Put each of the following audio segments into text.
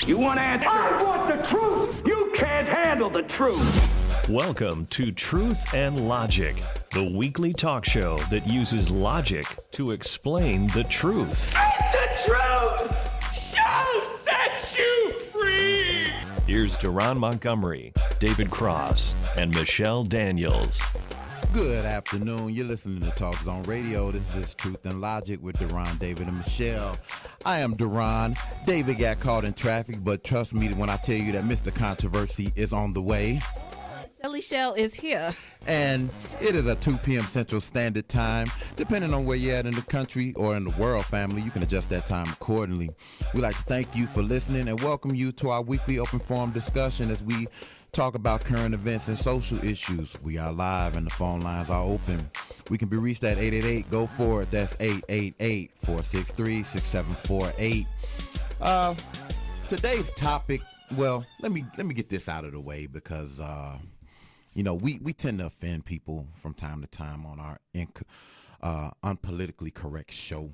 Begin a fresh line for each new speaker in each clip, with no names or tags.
You want answers?
I want the truth!
You can't handle the truth!
Welcome to Truth and Logic, the weekly talk show that uses logic to explain the truth.
And the truth shall set you free!
Here's Deron Montgomery, David Cross, and Michelle Daniels.
Good afternoon. You're listening to Talk Zone Radio. This is Truth and Logic with Deron, David, and Michelle. I am Deron. David got caught in traffic, but trust me when I tell you that Mr. Controversy is on the way.
Shelly Shell is here.
And it is a 2 p.m. Central Standard Time. Depending on where you're at in the country or in the world, family, you can adjust that time accordingly. We'd like to thank you for listening and welcome you to our weekly open forum discussion as we talk about current events and social issues. We are live and the phone lines are open. We can be reached at 888 go for it. That's 888-463-6748. Today's topic, well, let me get this out of the way because we tend to offend people from time to time on our unpolitically correct show.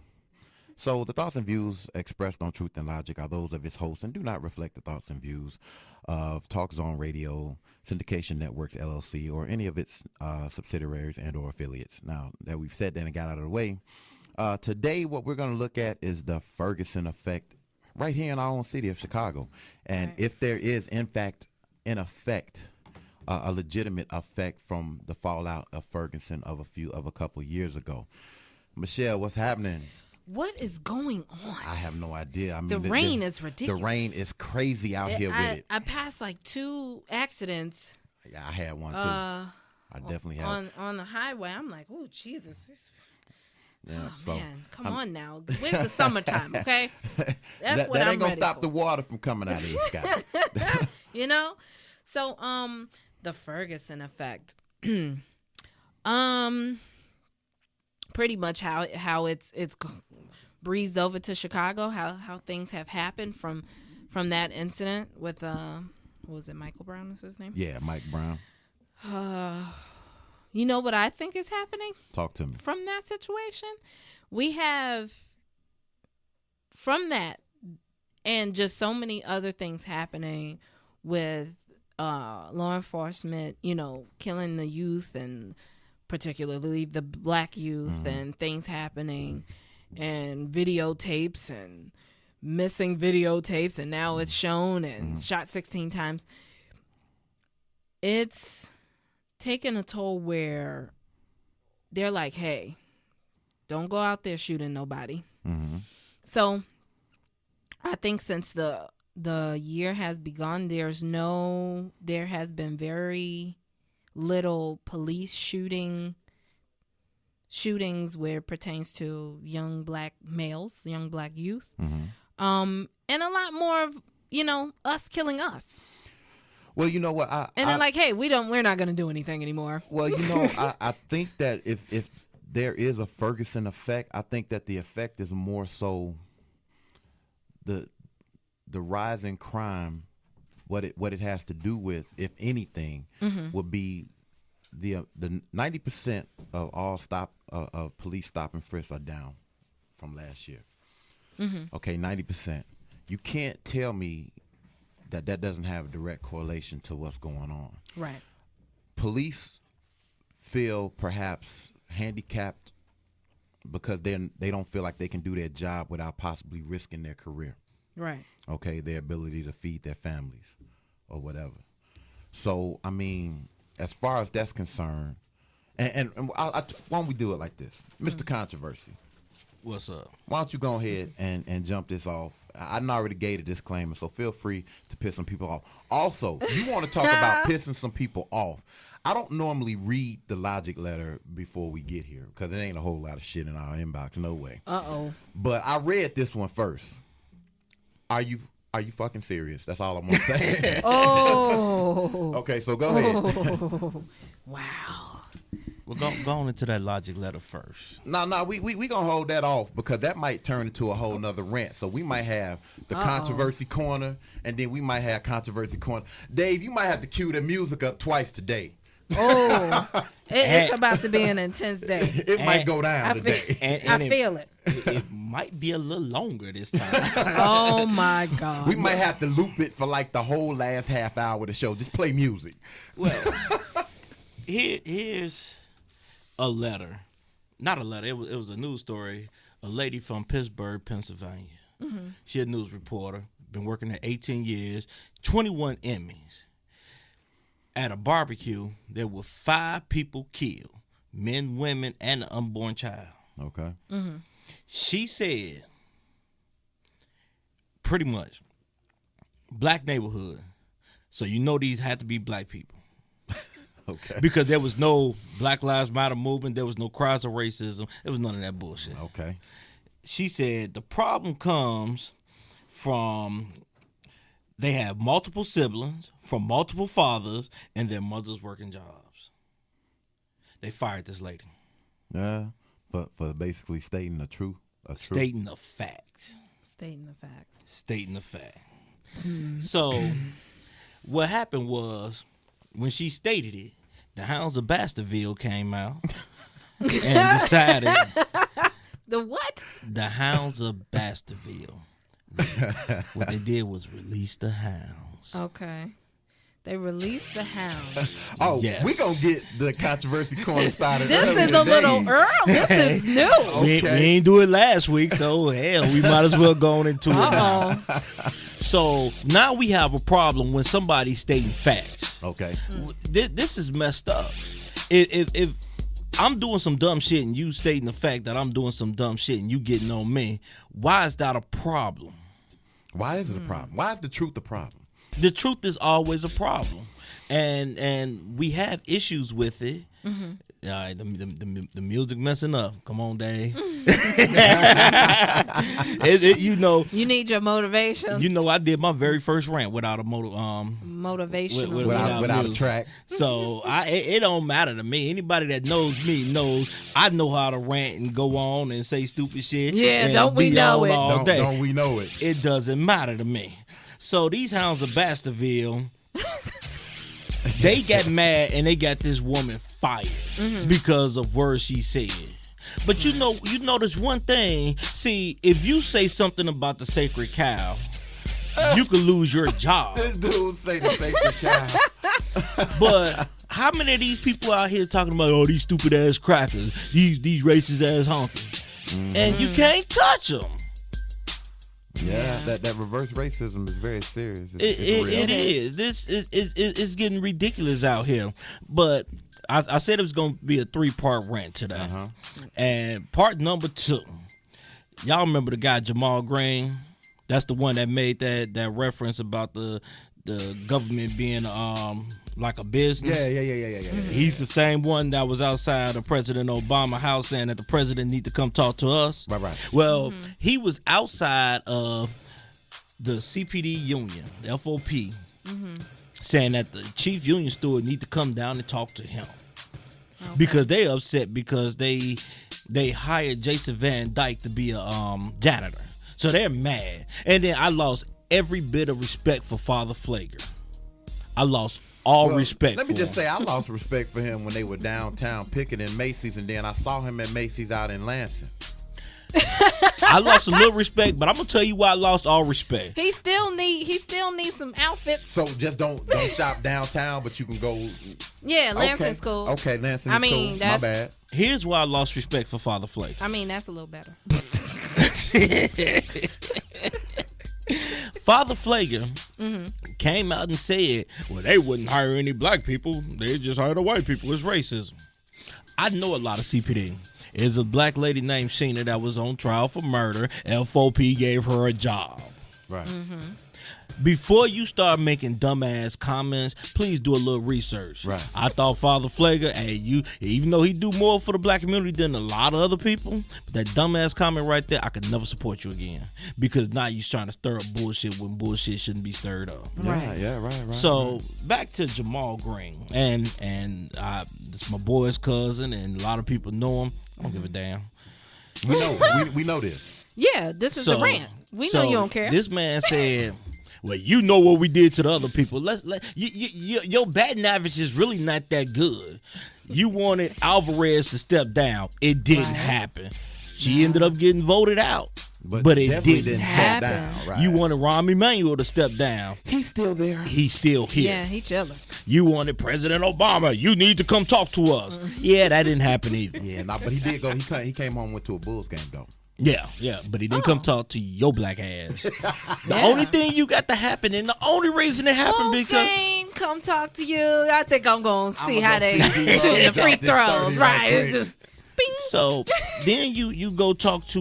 So the thoughts and views expressed on Truth and Logic are those of its hosts and do not reflect the thoughts and views of Talk Zone Radio, Syndication Networks, LLC, or any of its subsidiaries and or affiliates. Now that we've said that and got out of the way, today what we're going to look at is the Ferguson Effect right here in our own city of Chicago. And if there is, in fact, an effect, a legitimate effect from the fallout of Ferguson of a couple years ago. Michelle, what's happening?
What is going on?
I have no idea. I mean,
the rain is ridiculous.
The rain is crazy out here with it.
I passed like 2 accidents.
Yeah, I had one too. I definitely had.
On the highway. I'm like, oh, Jesus.
Yeah,
man, come on now. Where's the summertime, okay? That's
that ain't going to stop the water from coming out of the sky.
So, the Ferguson Effect. Pretty much how it's breezed over to Chicago, how things have happened from that incident with what was it, Michael Brown is his name?
Yeah, Mike Brown.
You know what I think is happening?
Talk to me.
From that situation, we have from that and just so many other things happening with law enforcement, killing the youth and particularly the black youth, and things happening and videotapes and missing videotapes, and now it's shown and shot 16 times. It's taken a toll where they're like, hey, don't go out there shooting nobody. So I think since the year has begun, there has been very little police shootings where it pertains to young black males, young black youth, and a lot more of us killing us.
Well, you know what?
Hey, we're not going to do anything anymore.
Well, I think that if there is a Ferguson effect, I think that the effect is more so the rise in crime. What it has to do with, if anything, would be the 90% of all of police stop and frisk are down from last year. Okay, 90%. You can't tell me that doesn't have a direct correlation to what's going on.
Right.
Police feel perhaps handicapped because they don't feel like they can do their job without possibly risking their career.
Right.
Okay, their ability to feed their families or whatever. So, I mean, as far as that's concerned, and why don't we do it like this? Mr. Controversy.
What's up?
Why don't you go ahead and jump this off? I already gave a disclaimer, so feel free to piss some people off. Also, you want to talk about pissing some people off. I don't normally read the logic letter before we get here because there ain't a whole lot of shit in our inbox, no way.
Uh-oh.
But I read this one first. Are you fucking serious? That's all I'm going to say.
Oh.
Okay, so go ahead.
Oh. Wow.
Well, go on into that logic letter first.
No, we going to hold that off because that might turn into a whole nother rant. So we might have the controversy corner, and then we might have controversy corner. Dave, you might have to cue the music up twice today.
Oh, it's about to be an intense day.
It might go down today.
I feel it.
might be a little longer this time.
Oh my God.
We might have to loop it for like the whole last half hour of the show. Just play music.
Well, here's a letter. Not a letter. It was a news story. A lady from Pittsburgh, Pennsylvania. Mm-hmm. She's a news reporter. Been working there 18 years. 21 Emmys. At a barbecue, there were 5 people killed. Men, women, and an unborn child.
Okay.
Mm-hmm.
She said, pretty much, black neighborhood. So you know these had to be black people.
Okay.
Because there was no Black Lives Matter movement. There was no cries of racism. There was none of that bullshit.
Okay.
She said the problem comes from they have multiple siblings from multiple fathers and their mothers working jobs. They fired this lady.
Yeah, for basically stating the truth.
Stating the facts.
Stating the facts.
Stating the fact. So what happened was when she stated it, the Hounds of Baskerville came out and decided.
The what?
The Hounds of Baskerville. What they did was release the hounds.
Okay. They released the hounds.
Oh,
Yes.
we gonna get the controversy corner started.
This
early
is a little
today.
early. This is new.
We ain't do it last week, so hell, we might as well go on into it now.
Uh-oh.
So now we have a problem when somebody's stating facts.
Okay.
This is messed up. If I'm doing some dumb shit and you stating the fact that I'm doing some dumb shit and you getting on me, why is that a problem?
Why is it a problem? Why is the truth a problem?
The truth is always a problem, and we have issues with it. Mm-hmm. All right, the music messing up. Come on, Dave. You know,
You need your motivation.
you know, I did my very first rant without a
Motivation.
Without a
music.
track.
So it don't matter to me. Anybody that knows me knows I know how to rant and go on and say stupid shit.
Yeah,
and
don't we
be
know
on
it?
all day.
Don't we know it?
It doesn't matter to me. So these Hounds of Baskerville, they got mad and they got this woman fired because of words she said. But you notice one thing. See, if you say something about the sacred cow, you could lose your job.
This dude say the sacred cow.
But how many of these people out here talking about these stupid ass crackers, these racist ass honkies, and you can't touch them?
Yeah, that reverse racism is very serious. It's
It
real.
is. This is getting ridiculous out here. But I said it was going to be a 3-part rant today.
Uh-huh.
And part number 2, y'all remember the guy Jamal Green? That's the one that made that reference about the government being like a business.
Yeah.
He's the same one that was outside of President Obama's house saying that the president need to come talk to us.
Right.
Well, he was outside of the CPD union, the FOP, saying that the chief union steward need to come down and talk to him.
Okay.
Because they upset because they hired Jason Van Dyke to be a janitor. So they're mad. And then I lost every bit of respect for Father Flager. I lost all respect
Let me
for
just
him.
say, I lost respect for him when they were downtown picketing Macy's, and then I saw him at Macy's out in Lansing.
I lost a little respect, but I'm gonna tell you why I lost all respect.
He still needs some outfits.
So just don't shop downtown, but you can go.
Yeah, Lansing's
Okay.
cool.
Okay, Lansing
I
is
mean,
cool. My
that's-
bad.
Here's why I lost respect for Father Flager.
I mean, that's a little better.
Father Flager came out and said, well, they wouldn't hire any black people. They just hire the white people. It's racism. I know a lot of CPD. There's a black lady named Sheena that was on trial for murder. FOP gave her a job.
Right.
Before you start making dumbass comments, please do a little research.
Right.
I thought Father Flager, even though he do more for the black community than a lot of other people, that dumbass comment right there, I could never support you again. Because now you're trying to stir up bullshit when bullshit shouldn't be stirred up.
Right.
So back to Jamal Green, and it's my boy's cousin, and a lot of people know him. I don't give a damn.
We know this.
Yeah, this is the rant. We know you don't care.
This man said, well, you know what we did to the other people. Your batting average is really not that good. You wanted Alvarez to step down. It didn't happen. She ended up getting voted out. But it
definitely
didn't
step
happen.
down. Right.
You wanted Rahm Emanuel to step down.
He's still there.
He's still here.
Yeah, he chilling.
You wanted President Obama. You need to come talk to us. Yeah, that didn't happen either.
Yeah, but he did go. He came home and went to a Bulls game though.
Yeah, but he didn't come talk to your black ass. The
Yeah.
only thing you got to happen, and the only reason it happened
Bulls
because
game, come talk to you. I think I'm gonna see
I'ma
how
go
they
see these
shooting the
drop
free
this 30
throws.
right
Right? It's
quick.
just bing.
so then you go talk to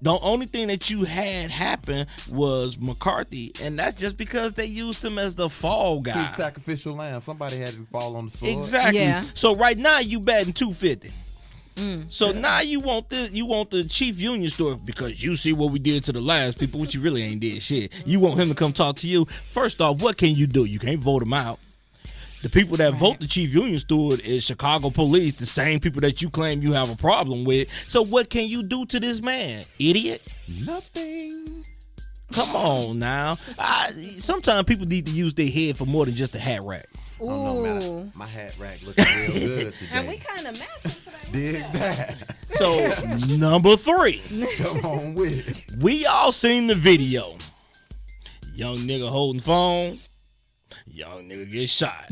the only thing that you had happen was McCarthy, and that's just because they used him as the fall guy.
He's sacrificial lamb. Somebody had to fall on the sword.
Exactly.
Yeah.
So right now you batting 250. So now you want the chief union store because you see what we did to the last people, which you really ain't did shit. You want him to come talk to you. First off, what can you do? You can't vote him out. The people that vote the chief union steward is Chicago police, the same people that you claim you have a problem with. So what can you do to this man, idiot?
Nothing.
Come on now. Sometimes people need to use their head for more than just a hat rack.
Ooh.
Oh no, man! My hat rack looking real good today.
And we kind of matching for that.
Dig that.
So number 3,
Come on with it.
we all seen the video. Young nigga holding phone. Young nigga get shot.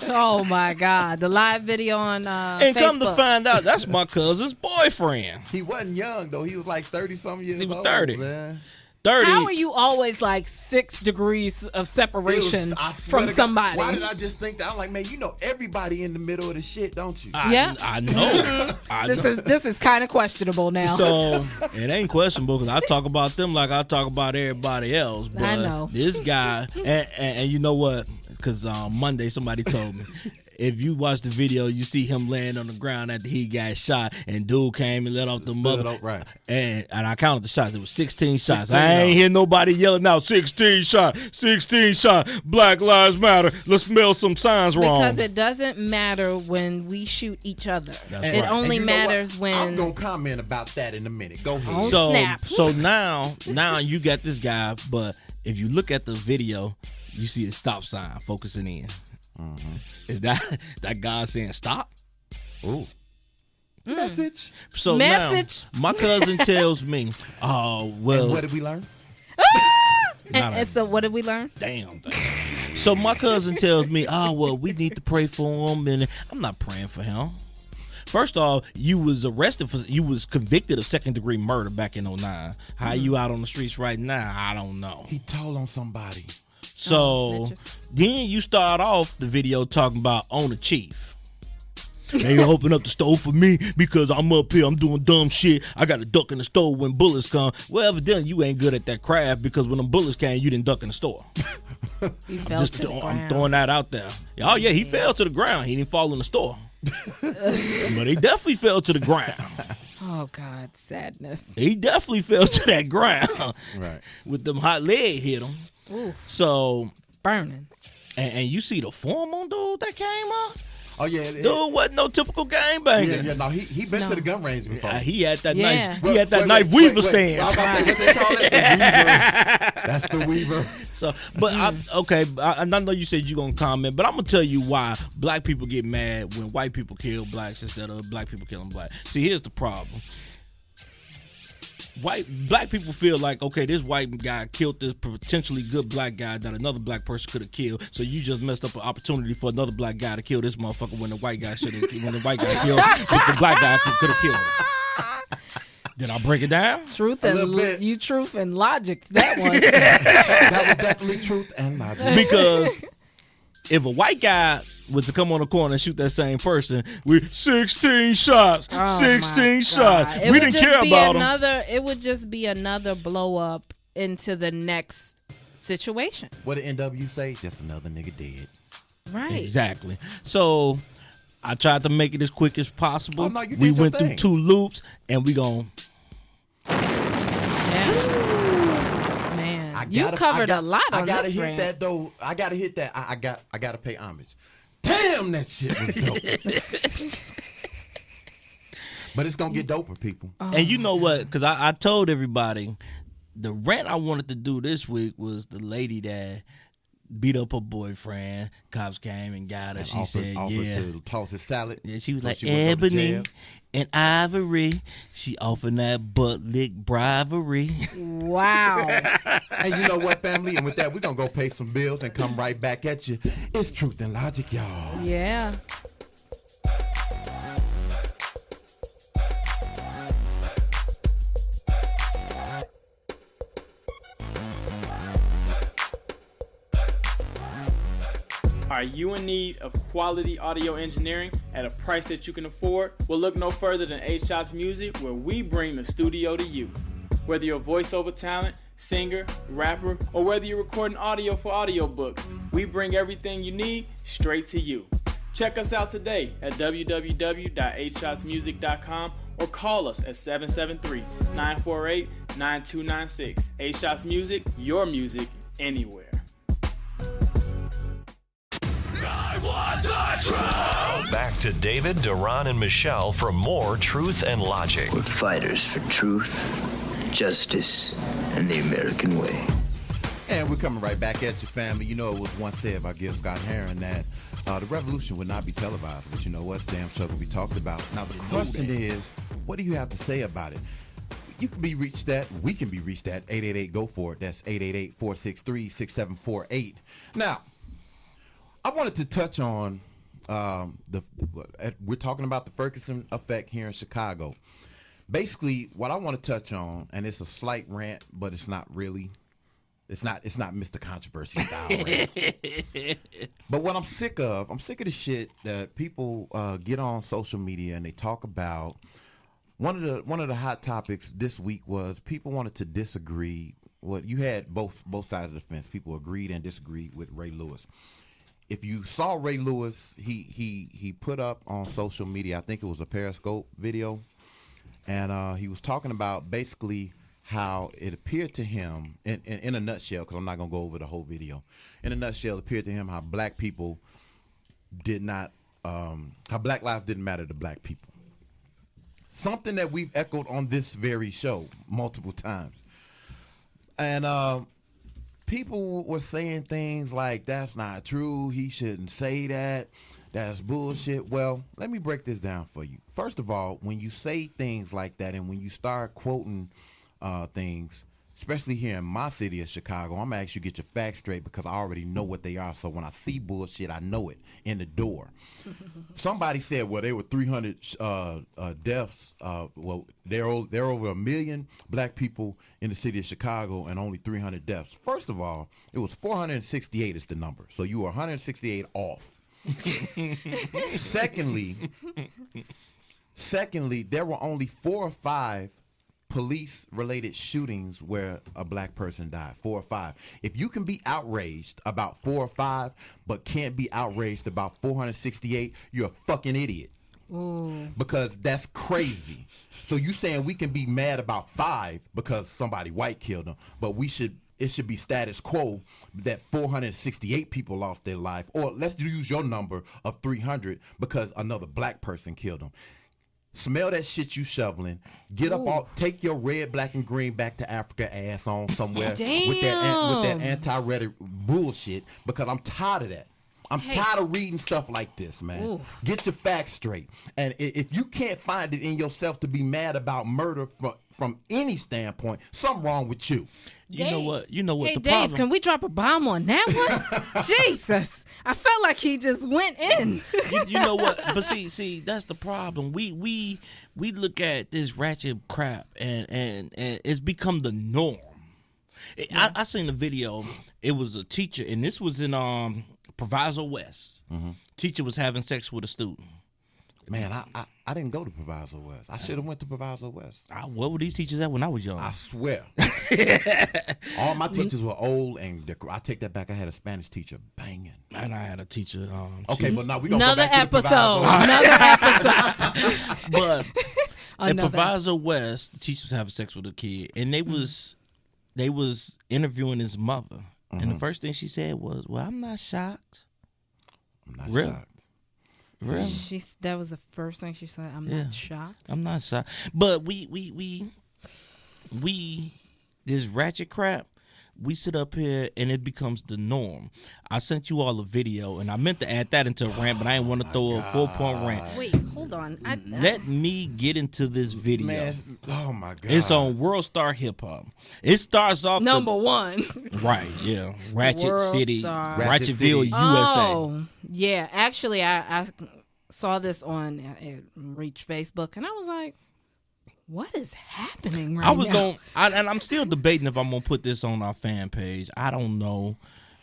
Oh my God! The live video on
And
Facebook.
come to find out, that's my cousin's boyfriend.
He wasn't young though. He was like 30-something years
He was
old.
30.
Man.
30.
How are you always like 6 degrees of separation
I swear
from
to God,
somebody?
Why did I just think that? I'm like, man, you know everybody in the middle of the shit, don't you?
Yeah.
I know. I know.
This is kind of questionable now.
So it ain't questionable because I talk about them like I talk about everybody else. But
I know.
this guy, and you know what? Because Monday somebody told me. If you watch the video, you see him laying on the ground after he got shot, and dude came and let off the mother.
Right.
And I counted the shots. It was 16 shots.
16
I ain't hear nobody yelling out 16 shot, 16 shot. Black Lives Matter. Let's smell some signs wrong.
Because it doesn't matter when we shoot each other.
That's
It
right.
only
And you know what?
matters when.
I'm gonna comment about that in a minute. Go ahead.
Oh,
So
snap.
so now you got this guy, but if you look at the video, you see the stop sign focusing in. Is that guy saying stop?
Ooh. Message.
So
Message.
now my cousin tells me, oh well,
And what did we learn?
And so what did we learn?
damn. So my cousin tells me, oh well, we need to pray for him, and I'm not praying for him. First off, you was convicted of 2nd-degree murder back in 2009. How you out on the streets right now? I don't know.
He told on somebody.
So
snitches.
then you start off the video talking about on the chief. They open up the stove for me because I'm up here, I'm doing dumb shit. I got to duck in the stove when bullets come. Well, evidently you ain't good at that craft because when them bullets came, you didn't duck in the store.
He fell to the
I'm
ground.
throwing that out there. Oh yeah, he fell to the ground. He didn't fall in the store. But he definitely fell to the ground.
Oh God, sadness.
He definitely fell to that ground.
Right.
With them hot legs hit him.
Ooh,
So,
burning.
and you see the form on dude that came up?
Oh yeah.
Dude wasn't no typical gangbanger.
No, he been
No.
to the gun range before.
He had that
Yeah.
nice. He had that
Wait,
knife
wait,
weaver
wait.
stance.
I was about to say, what they call it? The weaver. That's the weaver.
So, but I know you said you gonna comment, but I'm gonna tell you why black people get mad when white people kill blacks instead of black people killing blacks. See, here's the problem. Black people feel like, okay, this white guy killed this potentially good black guy that another black person could have killed, so you just messed up an opportunity for another black guy to kill this motherfucker when the white guy killed, but the black guy could have killed him. Did I break it down?
Truth
A little bit.
and truth and logic. That one.
That was definitely truth and logic.
Because if a white guy was to come on the corner and shoot that same person with 16 shots,
Oh,
16
my
shots,
God. It
we
would
didn't
just
care
be
about him.
It would just be another blow up into the next situation.
What did NW say? Just another nigga dead.
Right.
Exactly. So I tried to make it as quick as possible.
Oh, no, you
we
did your
went through
thing.
2 loops, and we gon'
Yeah. Man, you covered a lot on
I gotta
this
hit
rant.
that though. I gotta hit that. I gotta pay homage. Damn, that shit was dope. But it's gonna get doper, people.
and you know what? Because I told everybody the rant I wanted to do this week was the lady beat up her boyfriend. Cops came and got her.
And
She
offered
said, "Yeah."
to toss his salad.
Yeah, she was
so
like,
she wouldn't go to
"Ebony
jail.
and Ivory." She offered that butt lick bribery.
Wow.
And you know what, family? And with that, we're going to go pay some bills and come right back at you. It's Truth and Logic, y'all.
Yeah.
Are you in need of quality audio engineering at a price that you can afford? Well, look no further than 8 Shots Music, where we bring the studio to you. Whether you're a voiceover talent, singer, rapper, or whether you're recording audio for audiobooks, we bring everything you need straight to you. Check us out today at www.8shotsmusic.com or call us at 773-948-9296. 8 Shots Music, your music anywhere.
Back to David, Duran, and Michelle for more Truth and Logic.
We're fighters for truth, justice, and the American way.
And we're coming right back at you, family. You know, it was once said by Gil Scott-Heron that the revolution would not be televised, but you know what? It's damn sure will be talked about. Now, the question is, what do you have to say about it? You can be reached at, we can be reached at 888-GO-FOR IT. That's 888-463-6748. Now, I wanted to touch on we're talking about the Ferguson Effect here in Chicago. Basically, what I want to touch on, and it's a slight rant, but it's not really. It's not Mr. Controversy style rant. But what I'm sick of the shit that people get on social media and they talk about. One of the hot topics this week was people wanted to disagree. Well, you had both sides of the fence. People agreed and disagreed with Ray Lewis. If you saw Ray Lewis, he put up on social media, I think it was a Periscope video, and he was talking about basically how it appeared to him, in a nutshell, because I'm not going to go over the whole video. In a nutshell, it appeared to him how black people how black lives didn't matter to black people. Something that we've echoed on this very show multiple times. And people were saying things like, that's not true, he shouldn't say that, that's bullshit. Well, let me break this down for you. First of all, when you say things like that and when you start quoting things, especially here in my city of Chicago, I'm going to ask you to get your facts straight because I already know what they are. So when I see bullshit, I know it in the door. Somebody said, well, there were 300 deaths. Well, there are over 1 million black people in the city of Chicago and only 300 deaths. First of all, it was 468 is the number. So you were 168 off. Secondly, there were only 4 or 5 police-related shootings where a black person died. 4 or 5. If you can be outraged about 4 or 5, but can't be outraged about 468, you're a fucking idiot.
Ooh.
Because that's crazy. So you saying we can be mad about 5 because somebody white killed them, but it should be status quo that 468 people lost their life, or let's use your number of 300 because another black person killed them. Smell that shit you shoveling. Get up, off, take your red, black, and green back to Africa ass on somewhere with that anti-rhetoric bullshit, because I'm tired of that. I'm tired of reading stuff like this, man.
Ooh.
Get your facts straight. And if you can't find it in yourself to be mad about murder from any standpoint, something wrong with you.
You know what?
Hey,
the
Dave,
problem.
can we drop a bomb on that one? Jesus, I felt like he just went in.
you know what? But see, that's the problem. We look at this ratchet crap and it's become the norm. I seen the video. It was a teacher, and this was in Proviso West. Mm-hmm. Teacher was having sex with a student.
Man, I didn't go to Proviso West. I should have went to Proviso West.
What were these teachers at when I was young?
I swear. All my teachers were old, and I take that back. I had a Spanish teacher banging.
And I had a teacher.
Okay, but now we gonna
Another
go back
episode.
To the Proviso.
But at Proviso West, the teacher was having sex with a kid, and they was interviewing his mother, and the first thing she said was, "Well, I'm not shocked."
I'm not
Really?
shocked.
Really?
That was the first thing she said. I'm not shocked.
I'm not shocked. But we this ratchet crap, we sit up here and it becomes the norm. I sent you all a video, and I meant to add that into a rant, but I didn't want to throw a 4-point rant.
Wait, hold on.
Let me get into this video.
Man, oh my God.
It's on World Star Hip Hop. It starts off
Number one.
Right, yeah. Ratchet
World
City,
Star.
Ratchetville, USA.
Oh, yeah. Actually, I saw this on Reach Facebook, and I was like, what is happening right now?
And I'm still debating if I'm going to put this on our fan page. I don't know.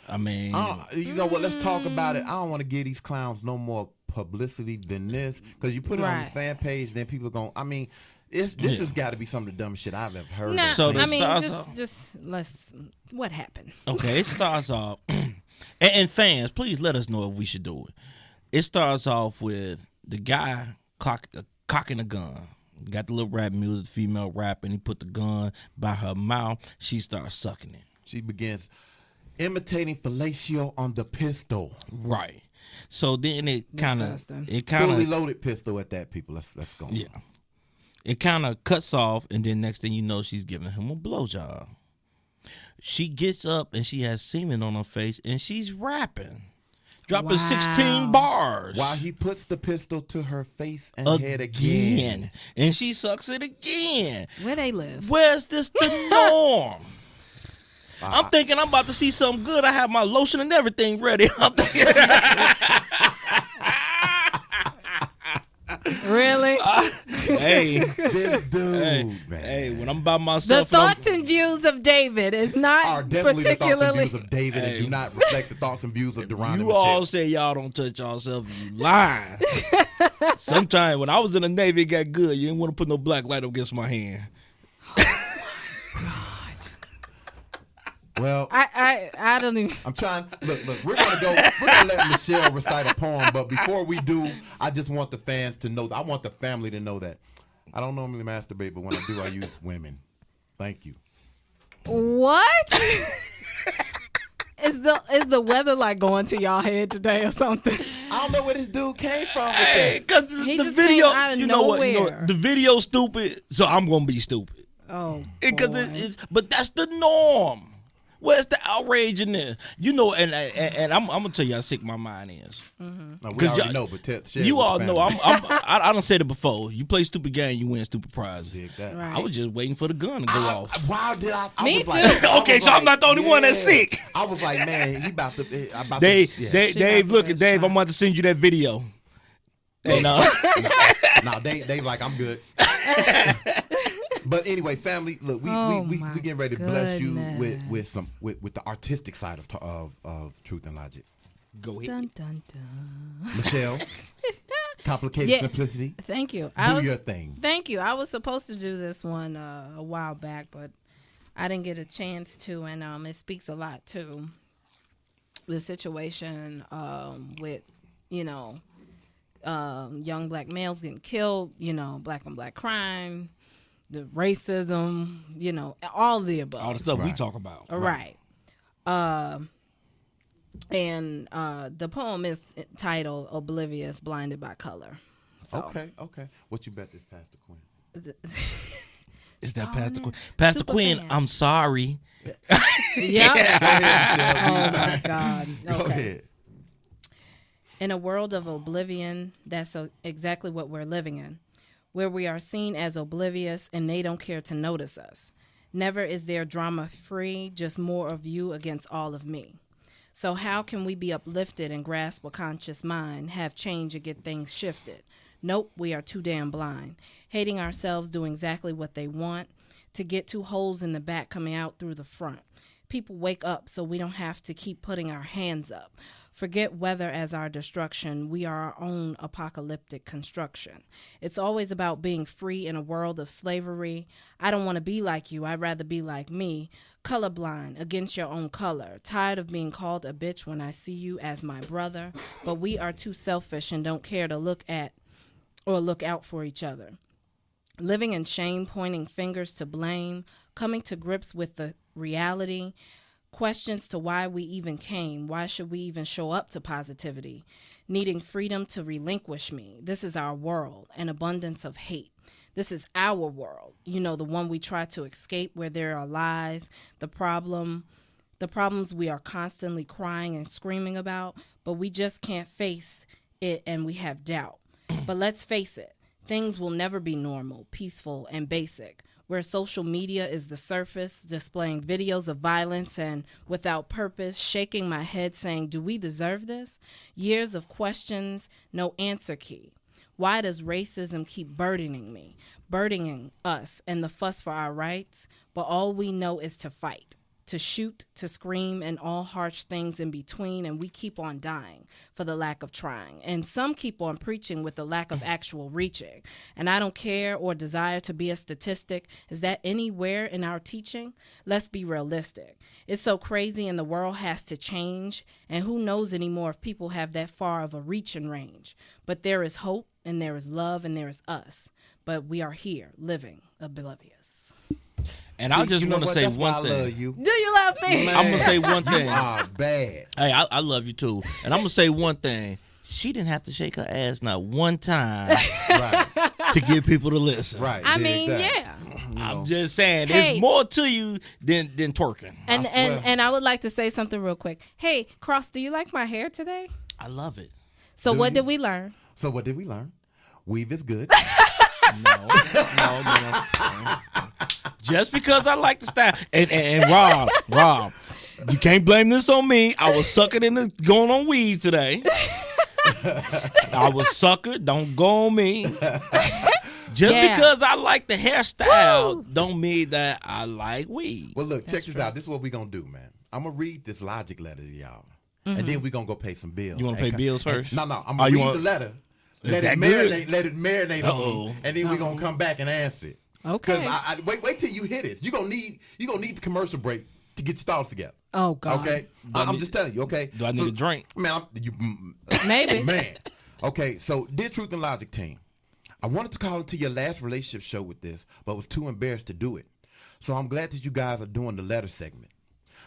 I mean.
You know what? Let's talk about it. I don't want to give these clowns no more publicity than this, because you put it on the fan page, then people are going, I mean, this has got to be some of the dumbest shit I've ever heard.
No,
So
I mean,
off.
just let's. What happened?
Okay, it starts off, and fans, please let us know if we should do it. It starts off with the guy cocking a gun. Got the little rap music, female rap, and he put the gun by her mouth. She starts sucking it.
She begins imitating fellatio on the pistol.
Right. So then it kind of
fully loaded pistol at that. People, let's go.
Yeah. It kind of cuts off, and then next thing you know, she's giving him a blowjob. She gets up and she has semen on her face, and she's rapping. Dropping 16 bars.
While he puts the pistol to her face and head again.
And she sucks it again.
Where they live?
Where's this the norm? I'm thinking I'm about to see something good. I have my lotion and everything ready. I'm thinking.
Really?
Hey.
This dude, man.
Hey, when I'm by
The
myself.
thoughts and views of David is not
Are definitely the thoughts and
particularly.
views of David and do not reflect the thoughts and views of Deron and
You
Michelle.
all say y'all don't touch yourself, you lying. Sometimes when I was in the Navy, it got good. You didn't want to put no black light up against my hand.
Well,
I don't even.
I'm trying. Look. We're gonna let Michelle recite a poem, but before we do, I just want the fans to know. I want the family to know that I don't normally masturbate, but when I do, I use women. Thank you.
What? Is the weather like going to y'all head today or something?
I don't know where this dude came from with
Hey,
that.
because
He
the
just
video,
came out of
you know what?
nowhere.
The video's stupid, so I'm gonna be stupid.
Oh,
Because
boy.
but that's the norm. Where's the outrage in there? You know, and I'm gonna tell you how sick my mind is.
No, we already know, but share it
You
with
all
the
know.
family.
I done said it before. You play stupid game, you win stupid prizes.
Dig that.
Right.
I was just waiting for the gun to go off.
Wow, did I?
Me
was
too.
Like, I
Okay,
was
so I'm not the only one that's sick.
I was like, man, he about to.
Dave,
yeah.
Dave, look
to
at
get
Dave.
shot.
I'm about to send you that video. And
No, Dave like, I'm good. But anyway, family, look, we getting ready to bless you with the artistic side of Truth and Logic.
go ahead.
Dun, dun, dun.
Michelle, complicated
Yeah.
simplicity.
Thank you.
Do your thing.
Thank you. I was supposed to do this one a while back, but I didn't get a chance to, and it speaks a lot to the situation with, young black males getting killed, black on black crime, the racism, all the above.
All the stuff we
Right.
talk about.
Right. And the poem is titled "Oblivious, Blinded by Color." So,
Okay. What you bet this Pastor Quinn?
Is that Pastor
Starring
Quinn? Pastor
super
Quinn,
fan.
I'm sorry.
Yeah. Oh my God.
Go
Okay.
ahead.
In a world of oblivion, that's exactly what we're living in, where we are seen as oblivious and they don't care to notice us. Never is there drama free, just more of you against all of me. So how can we be uplifted and grasp a conscious mind, have change and get things shifted? Nope, we are too damn blind, hating ourselves, doing exactly what they want, to get 2 holes in the back coming out through the front. People wake up so we don't have to keep putting our hands up. Forget weather as our destruction. We are our own apocalyptic construction. It's always about being free in a world of slavery. I don't want to be like you. I'd rather be like me. Colorblind, against your own color. Tired of being called a bitch when I see you as my brother. But we are too selfish and don't care to look at or look out for each other. Living in shame, pointing fingers to blame, coming to grips with the reality, questions to why we even came, why should we even show up to positivity, needing freedom to relinquish me. This is our world, an abundance of hate. This is our world, the one we try to escape where there are lies. The problem the problems we are constantly crying and screaming about, but we just can't face it and we have doubt. But let's face it, things will never be normal, peaceful, and basic. Where social media is the surface, displaying videos of violence and without purpose, shaking my head saying, do we deserve this? Years of questions, no answer key. Why does racism keep burdening us and the fuss for our rights? But all we know is to fight, to shoot, to scream, and all harsh things in between, and we keep on dying for the lack of trying. And some keep on preaching with the lack of actual reaching. And I don't care or desire to be a statistic. Is that anywhere in our teaching? Let's be realistic. It's so crazy and the world has to change, and who knows anymore if people have that far of a reach and range. But there is hope, and there is love, and there is us. But we are here, living oblivious.
And I just want to say one thing.
I love you.
Do you love me?
Man,
I'm going to say one thing.
You are bad.
Hey, I love you too. And I'm going to say one thing. She didn't have to shake her ass not one time
Right.
to get people to listen.
Right.
I
dig
mean,
that.
yeah.
You know.
I'm just saying,
Hey.
there's more to you than twerking.
And
I swear.
and I would like to say something real quick. Hey, Cross, do you like my hair today?
I love it.
So
Do
what
you?
did we learn?
So what did we learn? Weave is good.
No. Just because I like the style. And Rob, you can't blame this on me. I was sucking in the going on weed today. I was sucker. Don't go on me. Just
Yeah.
because I like the hairstyle don't mean that I like weed.
Well, look, check this out. This is what we going to do, man. I'm going to read this logic letter to y'all. And then we going to go pay some bills.
You wanna pay bills first?
No, I'm
Oh,
going to
you
read
want-
the letter.
Is
Let it
that
marinate.
good?
Let it marinate
Uh-oh.
on, and then we're gonna come back and answer it.
Okay.
Because wait till you hit it. You gonna need the commercial break to get your thoughts together.
Oh God.
Okay, I'm just telling you. Okay.
Do I need a drink?
Man,
Maybe.
man. Okay, so dear Truth and Logic team, I wanted to call into your last relationship show with this, but was too embarrassed to do it. So I'm glad that you guys are doing the letter segment.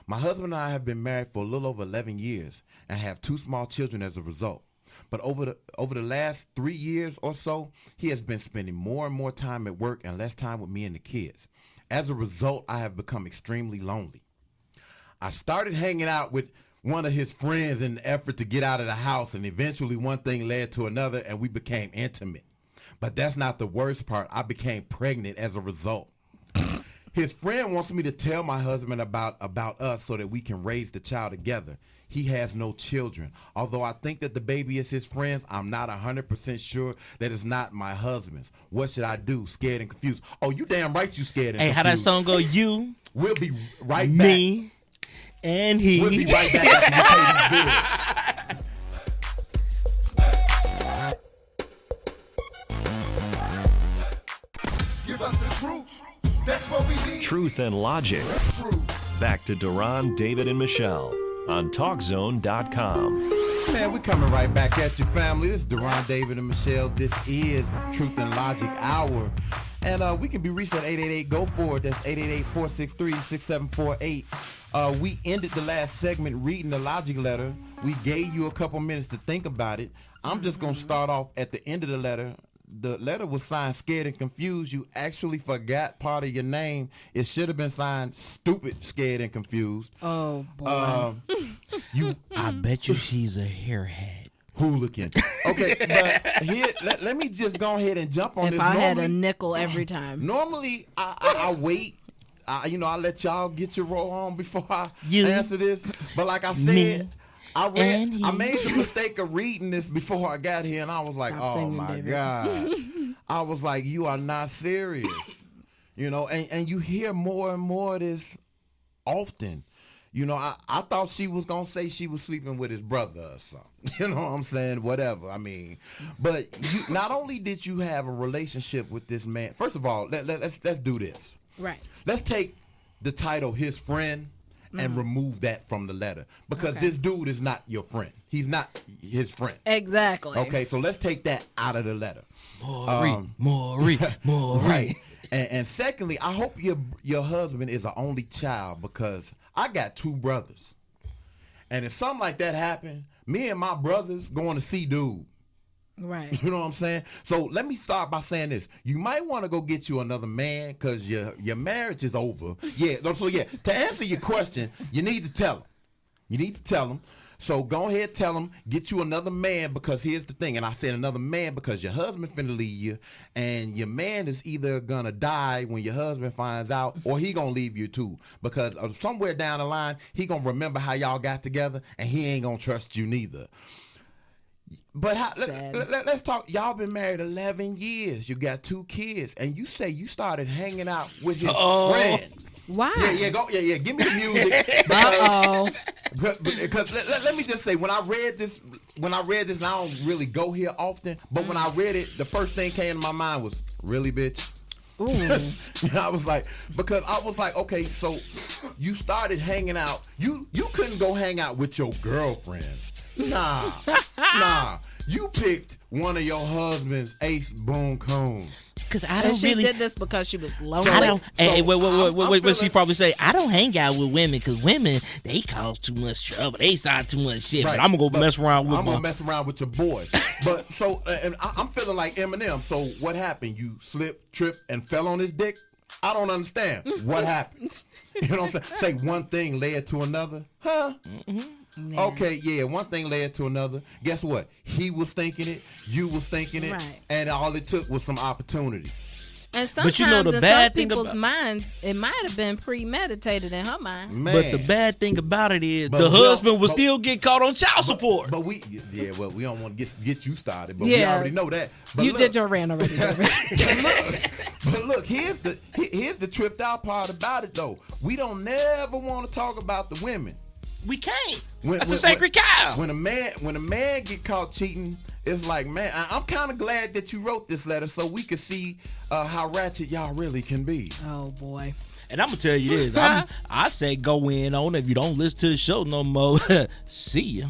My husband and I have been married for a little over 11 years and have 2 small children as a result. But over the last 3 years or so, he has been spending more and more time at work and less time with me and the kids. As a result, I have become extremely lonely. I started hanging out with one of his friends in the effort to get out of the house, and eventually one thing led to another, and we became intimate. But that's not the worst part. I became pregnant as a result. His friend wants me to tell my husband about us so that we can raise the child together. He has no children. Although I think that the baby is his friend's, I'm not 100% sure that it's not my husband's. What should I do? Scared and confused. Oh, you damn right you scared and
Hey, how that
confused.
song go? You,
We'll be right back.
me, and he.
We'll be right back after you pay these bills.
Give us the truth. That's what we need.
Truth and Logic.
Truth.
Back to Duran, David, and Michelle on TalkZone.com.
Man, we coming right back at you, family. This is Duran, David, and Michelle. This is Truth and Logic Hour. And we can be reached at 888-GO-FORWARD. That's 888-463-6748. We ended the last segment reading the logic letter. We gave you a couple minutes to think about it. I'm just going to start off at the end of the letter. The letter was signed Scared and Confused. You actually forgot part of your name. It should have been signed Stupid, Scared, and Confused.
Oh boy.
I bet you she's a hairhead.
Hooligan. Okay, but here, let me just go ahead and jump on
If
this.
I had
Normally-
a nickel every time.
Normally, I wait. I let y'all get your roll on before I
You,
answer this. But like I
me,
said, I made the mistake of reading this before I got here, and I was like,
Stop
oh
singing,
my
David.
God. I was like, you are not serious. And you hear more and more of this often. I thought she was going to say she was sleeping with his brother or something. You know what I'm saying? Whatever. I mean, but not only did you have a relationship with this man. First of all, let's do this.
Right.
Let's take the title his friend and remove that from the letter. Because
Okay.
this dude is not your friend. He's not his friend.
Exactly.
Okay, so let's take that out of the letter.
Maury.
Right. And secondly, I hope your husband is an only child, because I got 2 brothers. And if something like that happened, me and my brothers going to see dude.
Right.
You know what I'm saying? So let me start by saying this. You might want to go get you another man because your marriage is over. Yeah. So yeah, to answer your question, you need to tell him. You need to tell him. So go ahead, tell him, get you another man, because here's the thing. And I said another man because your husband finna leave you, and your man is either gonna die when your husband finds out, or he gonna leave you too. Because somewhere down the line, he gonna remember how y'all got together, and he ain't gonna trust you neither. But let's talk. Y'all been married 11 years. You got 2 kids, and you say you started hanging out with his friends.
Why?
Yeah. Give me the music. Because let me just say, when I read this, and I don't really go here often, but when I read it, the first thing came to my mind was, really, bitch? Ooh. I was like, okay, so you started hanging out. You couldn't go hang out with your girlfriends. Nah. You picked one of your husband's ace boom cones.
Cause I don't she did this because she was lonely.
Wait. She probably say, I don't hang out with women because women, they cause too much trouble. They start too much shit. Right. But I'm gonna mess around with your boys. But so, and I'm feeling like Eminem. So what happened? You slipped, tripped, and fell on his dick? I don't understand. What happened? You know what I'm saying? Say one thing led to another. Huh? Mm-hmm. Yeah. Okay, yeah, one thing led to another. Guess what? He was thinking it, you was thinking it, right. And all it took was some opportunity.
And sometimes in some people's minds, it might have been premeditated in her mind.
Man. But the bad thing about it is the husband will still get caught on child support.
But we don't want to get you started, but we already know that. But
you did your rant already.
but look, here's the tripped out part about it though. We don't never want to talk about the women.
We can't. That's a sacred cow.
When a man get caught cheating, it's like, man, I'm kind of glad that you wrote this letter so we could see how ratchet y'all really can be.
Oh boy.
And I'm gonna tell you this. I say go in on it. If you don't listen to the show no more, see ya.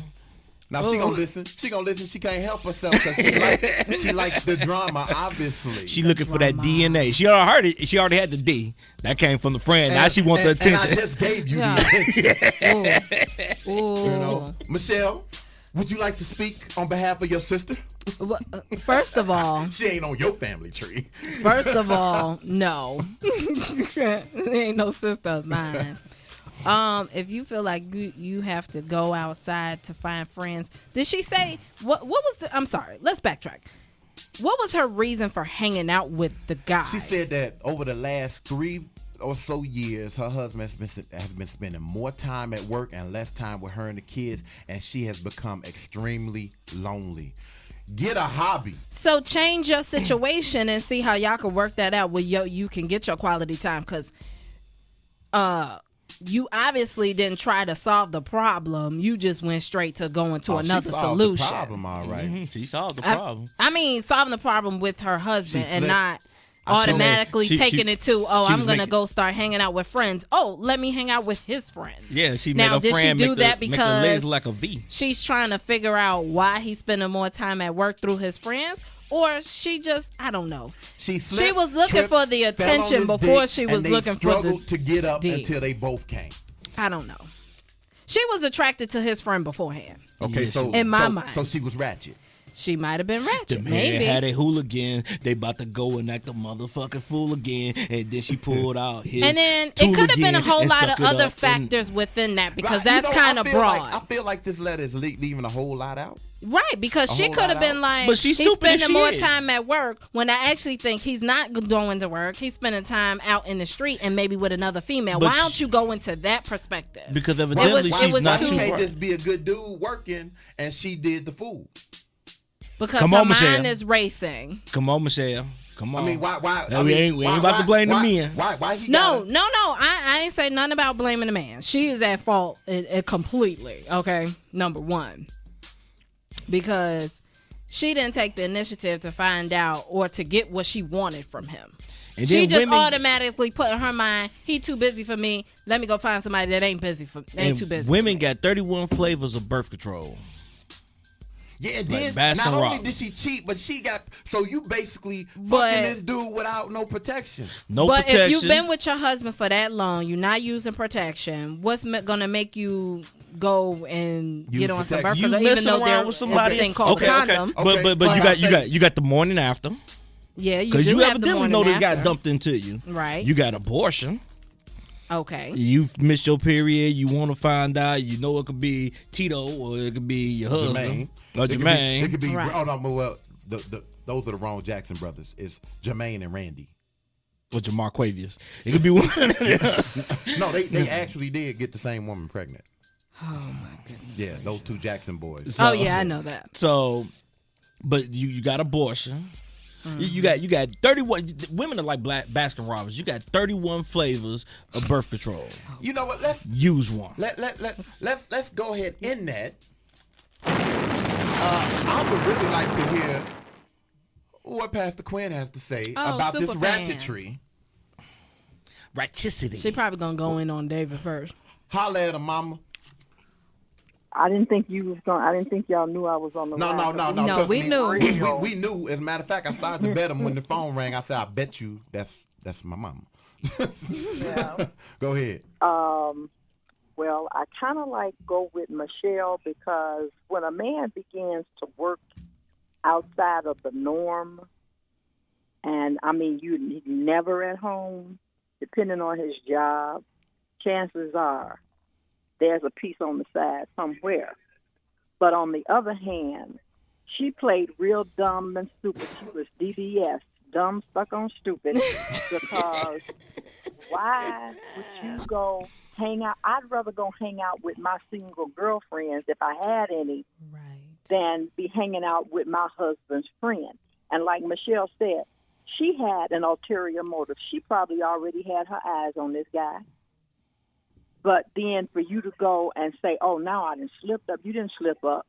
Now she gonna listen. She can't help herself because she likes the drama. Obviously,
she looking for that DNA. She already heard it. She already had the D. That came from the friend. Now she wants the attention.
And I just gave you the attention. Ooh. You know, Michelle, would you like to speak on behalf of your sister?
Well, first of all,
she ain't on your family tree.
First of all, no, there ain't no sister of mine. If you feel like you have to go outside to find friends, did she say what was the? I'm sorry, let's backtrack. What was her reason for hanging out with the guy?
She said that over the last 3 or so years, her husband has been spending more time at work and less time with her and the kids, and she has become extremely lonely. Get a hobby.
So change your situation and see how y'all can work that out where you can get your quality time, because you obviously didn't try to solve the problem. You just went straight to going to another solution.
The problem, all right.
Mm-hmm. She solved the problem.
I mean, solving the problem with her husband and not automatically taking it to, I'm going to go start hanging out with friends. Oh, let me hang out with his friends.
Yeah, she made a friend
she do that
make
because
the legs like a V.
She's trying to figure out why he's spending more time at work through his friends? Or she just, I don't know.
She
was looking for the attention before she was looking for the
struggled to get up until they both came.
I don't know. She was attracted to his friend beforehand.
Okay, so
in my mind.
So she was ratchet.
She might have been ratchet.
The
maybe.
man had a hooligan. They about to go and act a motherfucking fool again. And then she pulled out his
and then it could have been a whole lot of other factors within that, because that's kind of broad.
I feel like this letter is leaving a whole lot out.
Right, because she could have been like, but he's spending more time at work, when I actually think he's not going to work. He's spending time out in the street and maybe with another female. Why don't you go into that perspective?
Because evidently she's not too.
You can't just be a good dude working and she did the fool.
Because her mind is racing.
Come on, Michelle. Come on.
I mean, why?
We ain't about to blame the men.
Why he
No. I ain't say nothing about blaming the man. She is at fault completely. Okay, number one, because she didn't take the initiative to find out or to get what she wanted from him. And she just automatically put in her mind, he too busy for me. Let me go find somebody that ain't too busy.
Women got 31 flavors of birth control.
Yeah,
Like
then
Baskin
not only
Robbins.
did she cheat, but she got so you basically
But-
fucking this dude without no protection.
No
but
protection.
if you've been with your husband for that long, you're not using protection. What's gonna make you go and
Use
get on some birth
you
control,
messing
even though
around
there
with
is
somebody
a thing called
okay,
a condom?
Okay.
Okay,
But
but
you
I
got
say-
you got the morning after.
Yeah, you
Because
do
you
have the
evidently
morning
know that got
after.
dumped into you.
Right.
You got abortion.
Okay.
You missed your period. You want to find out. You know it could be Tito or it could be your husband
Jermaine.
or
It could be-
Jermaine.
It could be.
Right.
Oh no, well, those are the wrong Jackson brothers. It's Jermaine and Randy.
Or Jamarquavius. It could be one.
No, they actually did get the same woman pregnant.
Oh my goodness.
Yeah, those two Jackson boys.
Oh yeah, I know that.
So, but you got abortion. You got 31 women are like black Baskin Robbins. You got 31 flavors of birth control.
You know what? Let's
Use one.
let's go ahead in that. I would really like to hear what Pastor Quinn has to say
Oh,
about this
super fan.
ratchetry.
Ratchicity.
She probably gonna go in on David first.
Holla at her, mama.
I didn't think you was going. I didn't think y'all knew I was on the
No.
line.
No,
trust
we
me.
knew.
We knew. As a matter of fact, I started to bet him when the phone rang. I said, "I bet you that's my mama."
Yeah.
Go ahead.
Well, I kind of like go with Michelle because when a man begins to work outside of the norm, and I mean, he's never at home, depending on his job, chances are there's a piece on the side somewhere. But on the other hand, she played real dumb and stupid. She was DBS, dumb, stuck on stupid, because why would you go hang out? I'd rather go hang out with my single girlfriends, if I had any,
Right.
than be hanging out with my husband's friend. And like Michelle said, she had an ulterior motive. She probably already had her eyes on this guy. But then for you to go and say, oh, now I done slipped up. You didn't slip up.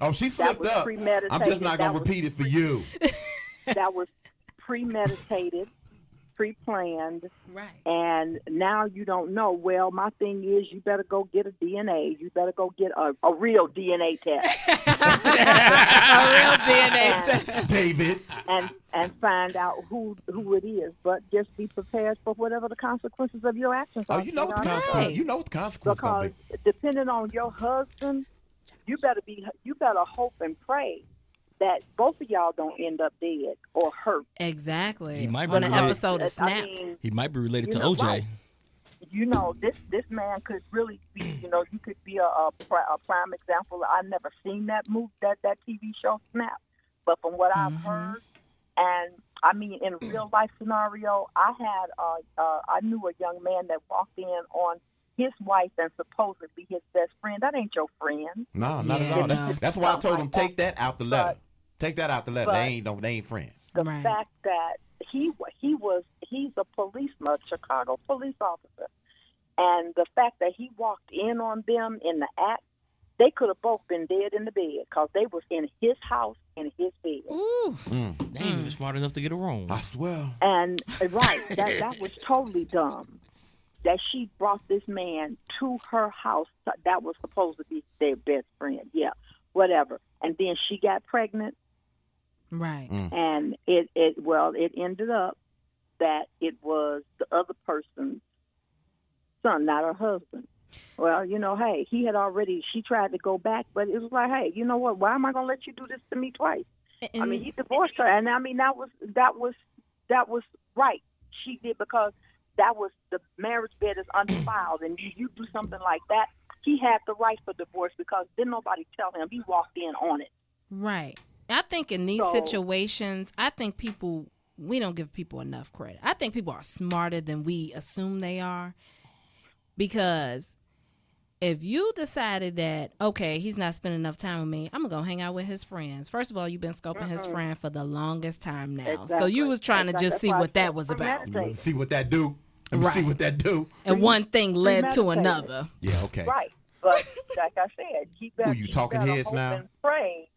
Oh, she
That
slipped
was
up.
premeditated.
I'm just not
That
gonna
was
repeat it for you.
That was premeditated, pre-planned.
Right.
And now you don't know. Well, my thing is you better go get a DNA. You better go get a real DNA test.
A real DNA test.
David.
and find out who it is. But just be prepared for whatever the consequences of your actions are.
Oh, you know what the
sweetheart.
consequence. You know what the consequence gonna
Because
be.
depending on your husband, you better hope and pray that both of y'all don't end up dead or hurt.
Exactly.
He might be
on an
related.
episode of
I
Snapped.
mean,
He might be related to
You know,
OJ.
right. you know, this man could really be, you know, you could be a prime example. I've never seen that TV show Snap, but from what I've heard, and I mean, in a real life scenario, I knew a young man that walked in on his wife and supposedly his best friend. That ain't your friend.
No, not
Yeah,
at all.
no.
That's why I told him take that out the letter.
But-
Take that out the letter.
but-
They ain't friends.
The
Right.
fact that he's a policeman, a Chicago police officer, and the fact that he walked in on them in the act, they could have both been dead in the bed because they was in his house in his bed.
Ooh.
They ain't even smart enough to get a room.
I swear.
And right, that was totally dumb. That she brought this man to her house that was supposed to be their best friend. Yeah, whatever. And then she got pregnant.
Right.
And it ended up that it was the other person's son, not her husband. Well, you know, hey, she tried to go back, but it was like, hey, you know what? Why am I going to let you do this to me twice? I mean, he divorced her, and I mean that was right. She did, because that was the marriage bed is undefiled, and you do something like that, he had the right for divorce because didn't nobody tell him. He walked in on it.
Right. I think in these situations, we don't give people enough credit. I think people are smarter than we assume they are, because if you decided that, okay, he's not spending enough time with me, I'm going to go hang out with his friends. First of all, you've been scoping his friend for the longest time now. So you was trying to just see what that was about.
See what that do. Let me see what that do.
And one thing led to
Premeditated.
another.
Yeah, okay.
Right. But like I said, she better,
Who, you talking
she better
heads
hope
now?
and pray.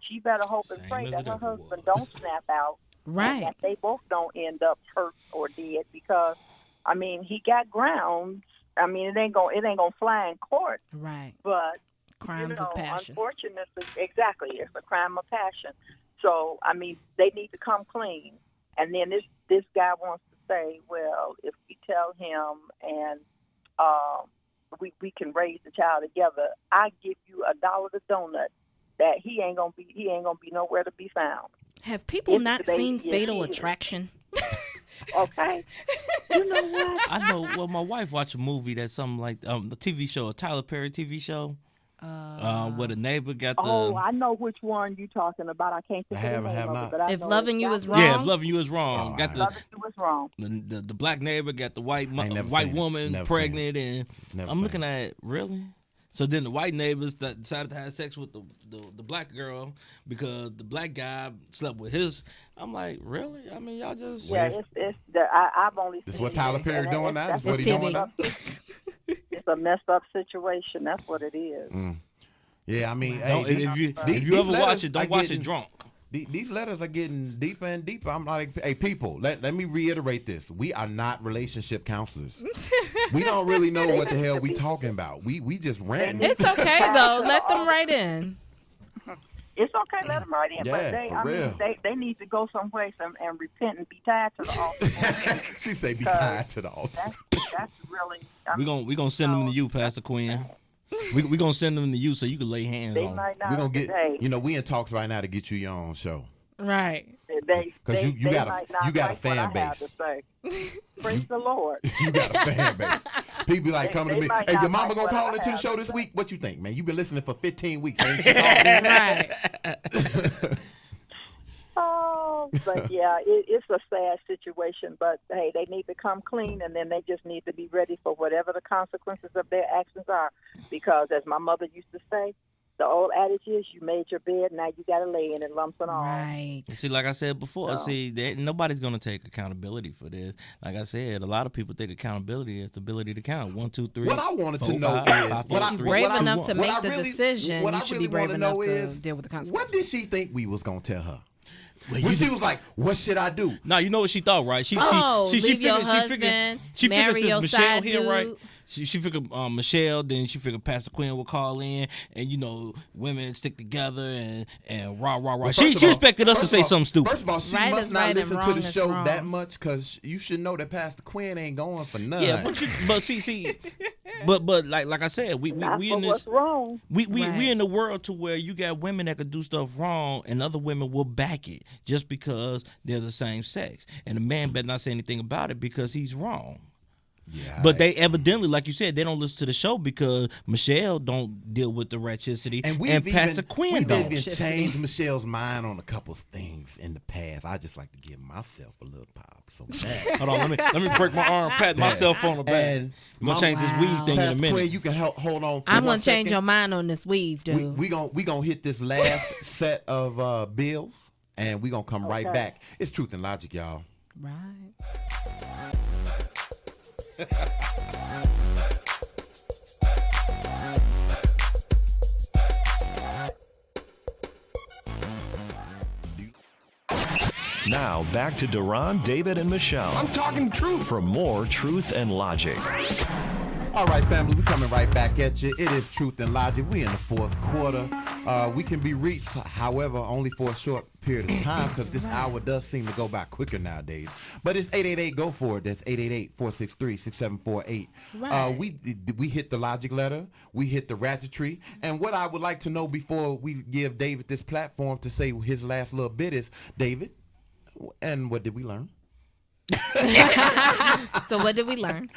She better hope and
Same
pray
as
that
it
her
ever
husband
was.
don't snap out.
Right.
And that they both don't end up hurt or dead, because I mean he got grounds. I mean it ain't gonna fly in court,
Right.
but
crimes of passion.
Unfortunately, exactly, it's a crime of passion. So, I mean, they need to come clean. And then this guy wants to say, well, if we tell him and we can raise the child together, I give you $1 a donut, that he ain't gonna be nowhere to be found.
Have people not seen Fatal Attraction?
Okay. You know what?
I know. Well, my wife watched a movie that's something like the TV show, a Tyler Perry TV show, where the neighbor got the.
Oh, I know which one you're talking about. I can't think of the name of it, but I
If
know
Loving You Is Wrong.
Yeah, If Loving You Is Wrong. Got
Loving You Is Wrong.
The black neighbor got the white
seen
woman
it.
pregnant, and
Never
I'm
seen
looking at it, really. So then the white neighbors decided to have sex with the black girl because the black guy slept with his. I'm like, really? I mean, y'all just
I've only.
This
seen
is what Tyler
it,
Perry
and
doing now.
that's
This is what he doing now.
It's a messed up situation. That's what it is.
Yeah, I mean,
if you ever watch it, don't watch it drunk.
These letters are getting deeper and deeper. I'm like, hey, people, let me reiterate this. We are not relationship counselors. We don't really know what the hell we talking about. We just ranting.
It's okay, though. Let them write in.
It's okay, let them write in,
Yeah,
but they need to go someplace and repent and be tied to the altar.
She say be tied to the altar.
That's really.
We gonna send them to you, Pastor Quinn. We gonna send them to you so you can lay hands
They
on them.
might not.
We're gonna get we in talks right now to get you your own show.
Right.
Because you got a fan base.
Praise the Lord.
You got a fan base. People be like coming to me,
might
hey,
not
your mama
like
gonna
what
call
I
into the
have
show
to
this
say.
week? What you think, man? You been listening for 15 weeks. Ain't she called me?
Right.
Oh, but yeah, it's a sad situation. But hey, they need to come clean, and then they just need to be ready for whatever the consequences of their actions are. Because as my mother used to say, the old adage is, you made your bed, now you got to lay in it, lumps and all.
Right.
See, like I said before, nobody's gonna take accountability for this. Like I said, a lot of people think accountability is the ability to count 1, 2, 3.
What I wanted to
4,
know
5,
is,
5,
If you're brave enough to make the decision,
what
you
I
should
really
be brave
wanna
enough
know
to
is,
deal with the
what
consequences.
did she think we was gonna tell her? When she was like, "What should I do?"
No, you know what she thought, right? She
leave your husband, marry your side dude.
Right? She figured Michelle, then she figured Pastor Quinn would call in, and women stick together and rah.
Well,
she expected us to say something stupid.
First of all, she
Right
must
is
not
right and
listen to
wrong
the
is
show
wrong.
that much, because you should know that Pastor Quinn ain't going for none.
Yeah, but see, but like I said, we in this.
What's wrong?
We
Right.
in the world to where you got women that could do stuff wrong, and other women will back it just because they're the same sex, and the man better not say anything about it because he's wrong.
Yeah,
But they evidently, like you said, they don't listen to the show because Michelle don't deal with the ratchicity, and Pastor Quinn don't.
We've even changed Michelle's mind on a couple of things in the past. I just like to give myself a little pop. So
Hold on, let me break my arm, pat myself on the back.
And
We're gonna change this weave thing in a
Pastor
minute.
Quinn, you can hold on. For
I'm
one
gonna change
second.
your mind on this weave, dude.
We gonna hit this last set of bills, and we gonna come right back. It's Truth and Logic, y'all.
Right.
Now back to Duran, David, and Michelle
I'm talking truth.
for more Truth and Logic.
All right, family, we coming right back at you. It is Truth and Logic. We in the fourth quarter. We can be reached, however, only for a short period of time, because this hour does seem to go by quicker nowadays. But it's 888-GO-FOR-IT. That's 888-463-6748.
Right.
We hit the logic letter. We hit the ratchetry. And what I would like to know before we give David this platform to say his last little bit is, David, and what did we learn?
So what did we learn?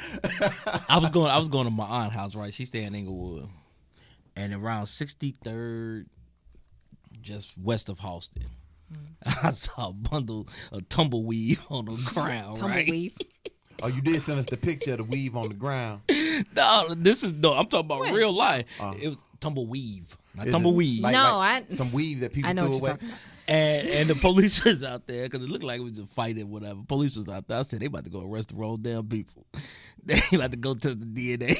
I was going to my aunt's house, right? She stayed in Inglewood, and around 63rd, just west of Halsted, I saw a tumbleweed on the ground.
Tumbleweed.
Right?
Oh, you did send us the picture of the weave on the ground.
No, I'm talking about
What?
real life. It was tumbleweed, not
Is it
tumbleweed.
some weave that people
I know
threw
what you're
away?
talking about.
And the police was out there because it looked like it was a fight or whatever. Police was out there. I said they about to go arrest the wrong damn people. They about to go test the DNA.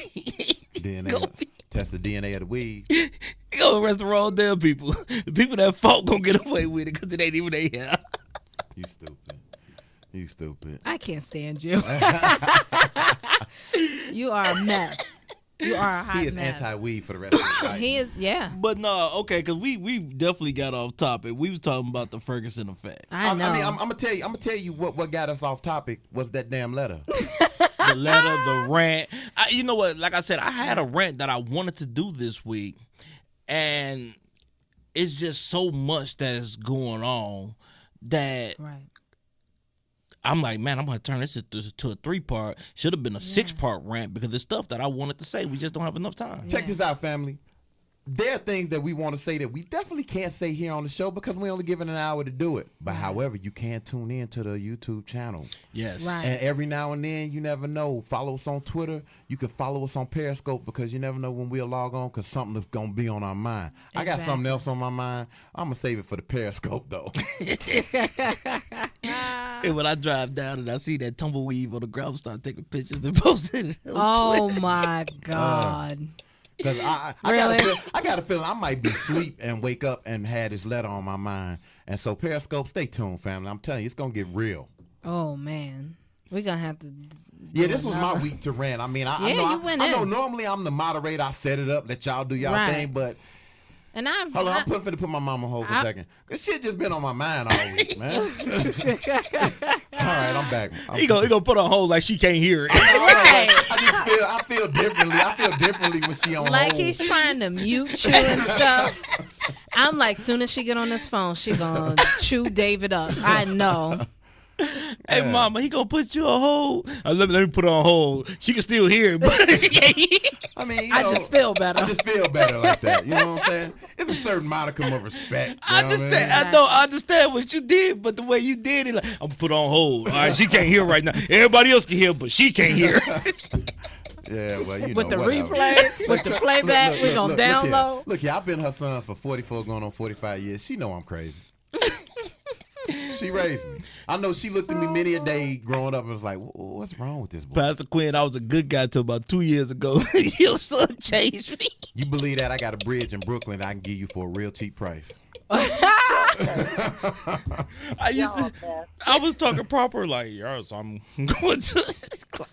Test the DNA of the weave.
They go arrest the wrong damn people. The people that fought gonna get away with it because it ain't even they here.
You stupid.
I can't stand you. You are a mess. You are a hot
He is
mess.
anti-weed for the rest of his life.
He is, yeah.
But no, okay, because we definitely got off topic. We was talking about the Ferguson effect.
I know.
I mean, I'm gonna tell you what got us off topic was that damn letter.
The letter, the rant. You know what? Like I said, I had a rant that I wanted to do this week, and it's just so much that's going on that
Right.
I'm like, man, I'm going to turn this to a 3-part. Should have been a 6-part rant because there's stuff that I wanted to say. We just don't have enough time.
Check this out, family. There are things that we want to say that we definitely can't say here on the show because we only given an hour to do it. But however, you can tune in to the YouTube channel.
Yes.
Right.
And every now and then, you never know. Follow us on Twitter. You can follow us on Periscope because you never know when we'll log on because something is going to be on our mind. I got something else on my mind. I'm going to save it for the Periscope, though.
And when I drive down and I see that tumbleweed on the ground, I start taking pictures and posting it on
Oh,
Twitter.
my God.
Because I got a feeling I might be asleep and wake up and had this letter on my mind. And so Periscope, stay tuned, family. I'm telling you, it's going to get real.
Oh, man. We're going to have to.
Yeah, this was my week to rant. I mean, I know normally I'm the moderator. I set it up, let y'all do y'all thing, but
and I'm
hold on, I'm finna put my mama on hold for a second. This shit just been on my mind all week, man. All right, I'm back.
He gonna put on hold like she can't hear it.
Right.
I feel differently. I feel differently when she on
like
hold.
he's trying to mute you and stuff. I'm like, soon as she get on this phone, she gonna chew David up. I know.
Hey, mama, he gonna put you on hold. Let me put her on hold. She can still hear it, but she can't hear it.
I mean,
I just feel better.
I just feel better like that. You know what I'm saying? It's a certain modicum of respect.
I understand. I understand what you did, but the way you did it, like, I'm put on hold. All right, she can't hear right now. Everybody else can hear, but she can't hear.
Yeah, well, you know,
with the
whatever.
replay, with the playback, we're gonna download.
Look here, I've been her son for 44, going on 45 years. She know I'm crazy. She raised me. I know she looked at me many a day growing up and was like, what's wrong with this boy?
Pastor Quinn, I was a good guy till about 2 years ago. Your son changed me.
You believe that? I got a bridge in Brooklyn that I can give you for a real cheap price.
I was talking proper like, yes, I'm going to this class.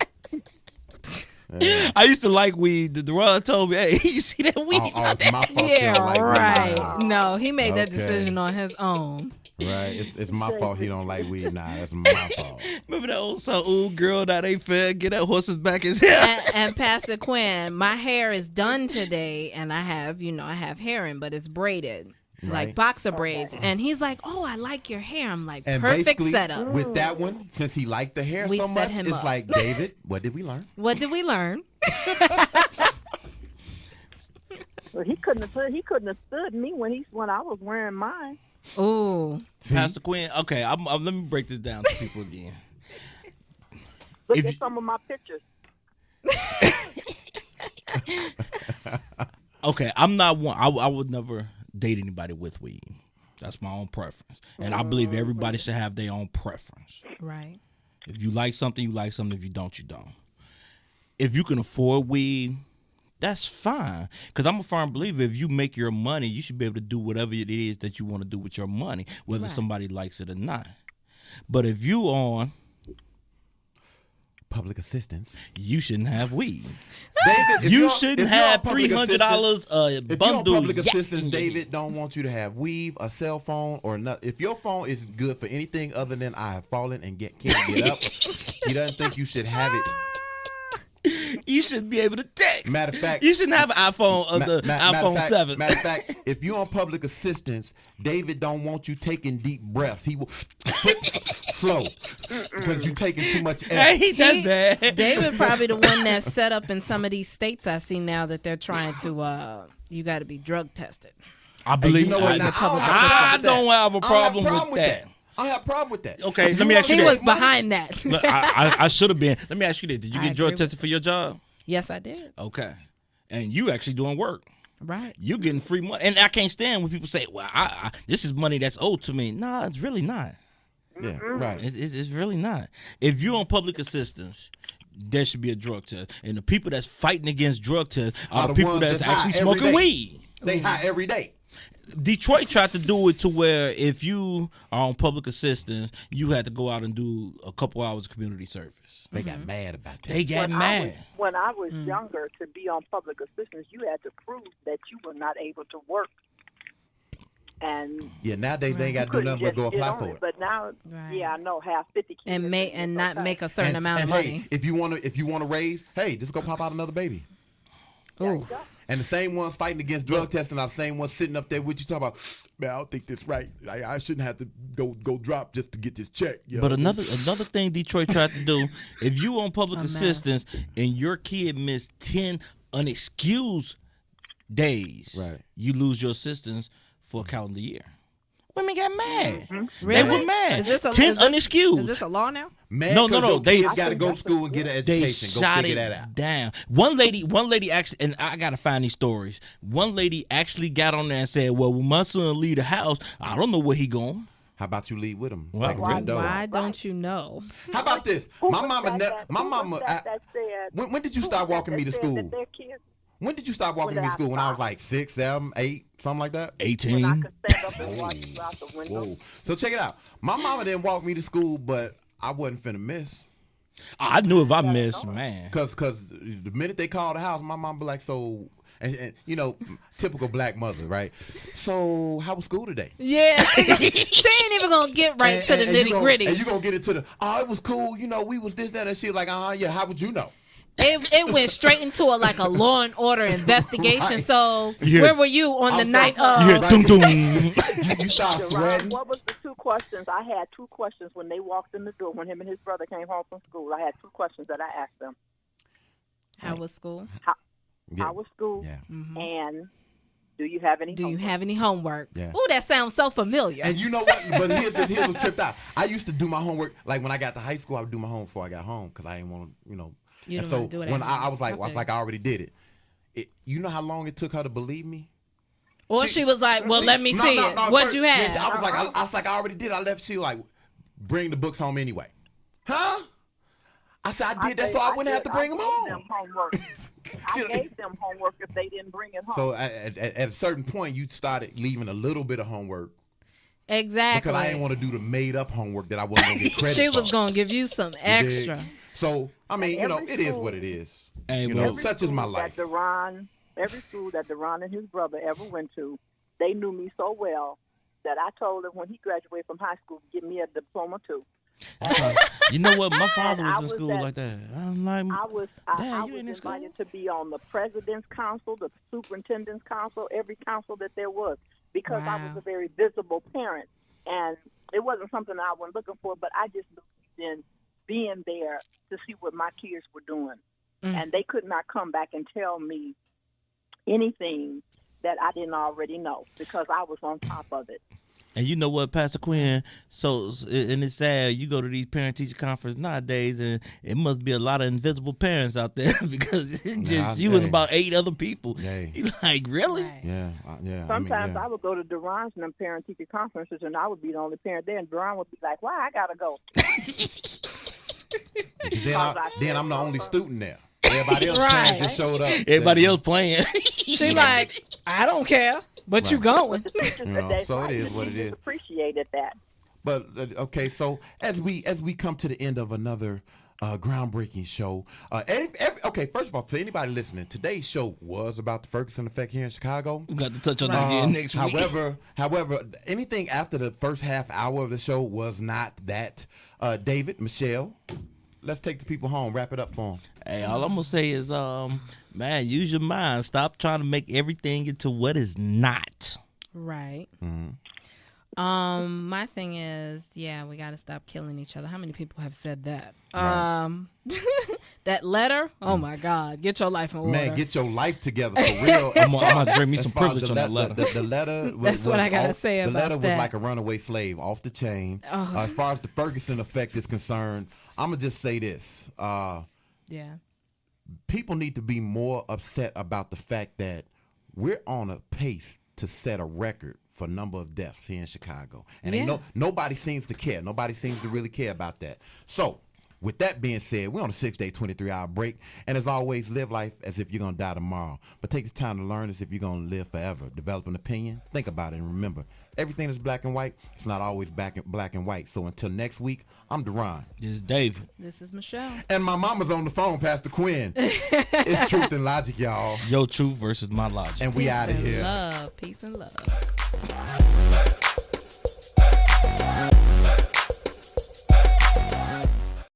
I used to like weed. Deron told me, hey, you see that weed?
It's my fault.
Yeah,
like
right.
weed.
No, he made that
Okay.
decision on his own.
Right. It's my fault he don't like weed now. That's my fault.
Remember that old song, ooh, girl, that ain't fair. Get that horse's back his hair.
And Pastor Quinn, my hair is done today, and I have hair in, but it's braided. Like
Right.
boxer braids. And he's like, oh, I like your hair. I'm like,
And
perfect
basically,
setup.
with that one, since he liked the hair
We
so
set
much,
him
it's
up.
like, David, what did we learn?
What did we learn?
Well, he couldn't have stood me when I was wearing mine.
Ooh.
Pastor Quinn, okay, let me break this down to people again.
Look
If
at
you-
some of my pictures.
Okay, I'm not one. I would never date anybody with weed. That's my own preference. And I believe everybody should have their own preference.
Right.
If you like something, you like something. If you don't, you don't. If you can afford weed, that's fine. Because I'm a firm believer, if you make your money, you should be able to do whatever it is that you want to do with your money, whether somebody likes it or not. But if you on
Public assistance.
you shouldn't have weed.
David, if
You
you're-
shouldn't
if you're on
have
public
$300 a
If you're on
bundle.
public
yak
assistance,
in your
David
hand.
don't want you to have weave, a cell phone, or not. If your phone is good for anything other than I have fallen and can't get up, he doesn't think you should have it.
You should be able to text.
Matter of fact,
You shouldn't have an iPhone of the
matter of
iPhone
fact-
7.
Matter of fact, if you're on public assistance, David don't want you taking deep breaths. He will slow because you're taking too much air.
Ain't that bad?
David probably the one that's set up in some of these states I see now that they're trying to, you got to be drug tested.
I believe
you know what?
I,
Now,
I don't have a problem with that.
I have a problem with that.
Okay,
If
let me ask you
He
that.
was behind that.
Look, I should have been. Let me ask you this. Did you
I
get drug
agree with
tested for your job?
Yes, I did.
Okay. And you actually doing work.
Right.
You getting free money. And I can't stand when people say, well, this is money that's owed to me. Nah, it's really not.
Yeah, right.
It's really not. If you're on public assistance, there should be a drug test. And the people that's fighting against drug tests are the people
ones
that's
that's high
actually
every
smoking
day.
weed.
They high every day.
Detroit tried to do it to where if you are on public assistance, you had to go out and do a couple hours of community service.
They got mad about that.
They got mad.
When I was younger, to be on public assistance, you had to prove that you were not able to work. And
yeah, nowadays they ain't got to do nothing but go apply for it.
But now, I know, have 50 kids
and not make a certain amount of money.
Hey, if you want to raise, hey, just go pop out another baby.
Ooh.
And the same ones fighting against drug testing are the same ones sitting up there with you talking about, man, I don't think this right. I shouldn't have to go drop just to get this check. You know?
But another thing Detroit tried to do, if you on public assistance and your kid missed 10 unexcused days,
right,
you lose your assistance for a calendar year. Women got mad.
Really?
They were mad.
Is this
10 unexcused.
Is this a law now?
Man,
no.
They got to go to school and get an education.
They
go
shot
figure
it
that out.
down. One lady actually, and I gotta find these stories. One lady actually got on there and said, "Well, when my son leave the house, I don't know where he going."
How about you leave with him?
Well,
why don't you know?
How about this? My mama. When did you start walking me to school? When did you start walking me to school? When I was like 6, 7, 8, something like that?
18.
When I could stand up and watch you out the window.
Whoa. So check it out. My mama didn't walk me to school, but I wasn't finna miss.
I knew if I missed, man.
Cause the minute they called the house, my mom be like, so, and you know, typical black mother, right? So how was school today?
Yeah, she ain't even gonna get right to the nitty gritty.
And you gonna get into it was cool. You know, we was this, that, and shit. Like, yeah. How would you know?
It went straight into a Law and Order investigation.
Right.
So where were you on the night of?
Yeah,
you start sweating.
What was the 2 questions? I had 2 questions when they walked in the door. When him and his brother came home from school, I had 2 questions that I asked them.
How was school?
How was school?
Yeah.
Mm-hmm.
And do you have any?
Do you have any homework?
Yeah.
Ooh, that sounds so familiar.
And you know what? But here's what tripped out. I used to do my homework like when I got to high school. I would do my homework before I got home because I didn't want to, you know.
You
and
don't
so
want to do it
when
at
I
home.
was like,
Okay.
I already did it. You know how long it took her to believe me?
Or she was like, well, let me see it.
No,
What
first,
you have?
I was like, I already did. I left. She like, bring the books home anyway. Huh? I said I did that so I wouldn't have to bring them home.
I gave them homework if they didn't bring it home.
So at a certain point, you started leaving a little bit of homework.
Exactly.
Because I didn't want to do the made up homework that I wasn't going to get credit
She
for.
was going to give you some extra.
So, I mean, you know, it is what it is.
Hey,
you know, such is my life.
Every school that Deron and his brother ever went to, they knew me so well that I told him when he graduated from high school, give me a diploma too.
You know what? My father was in school like that. I'm like,
I was invited to be on the president's council, the superintendent's council, every council that there was, because I was a very visible parent. And it wasn't something I wasn't looking for, but I just believed in being there to see what my kids were doing. And they could not come back and tell me anything that I didn't already know because I was on top of it.
And you know what, Pastor Quinn? So, and it's sad, you go to these parent-teacher conferences nowadays, and it must be a lot of invisible parents out there because it's just you and about 8 other people. You're like, really?
Right.
Yeah.
Sometimes I would go to Duran's and them parent-teacher conferences, and I would be the only parent there, and Duran would be like, why I got to go?
then I'm the only student there. Everybody else just showed up.
Everybody else playing.
She like, I don't care, but you going.
You know, so it is what it is.
Appreciated that.
But okay, so as we come to the end of another groundbreaking show, okay, first of all, for anybody listening, today's show was about the Ferguson Effect here in Chicago.
We got to touch on that again next week.
However, anything after the first half hour of the show was not that. David, Michelle, let's take the people home. Wrap it up for them.
Hey, all I'm gonna say is, man, use your mind. Stop trying to make everything into what is not.
Right.
Mm-hmm.
My thing is, we got to stop killing each other. How many people have said that?
Right.
That letter. Oh my God, get your life in order.
Man, get your life together for real.
I'm gonna bring me some privilege on that letter.
The letter.
That's what I gotta say about that.
The letter was like a runaway slave, off the chain. As far as the Ferguson Effect is concerned, I'm gonna just say this. People need to be more upset about the fact that we're on a pace to set a record for number of deaths here in Chicago. And nobody seems to care. Nobody seems to really care about that. So With that being said, we're on a 6-day, 23-hour break. And as always, live life as if you're going to die tomorrow. But take the time to learn as if you're going to live forever. Develop an opinion. Think about it. And remember, everything that's black and white, it's not always black and white. So until next week, I'm Deron.
This is David.
This is Michelle.
And my mama's on the phone, Pastor Quinn. It's Truth and Logic, y'all.
Your truth versus my logic.
And we out of here.
Love. Peace and love.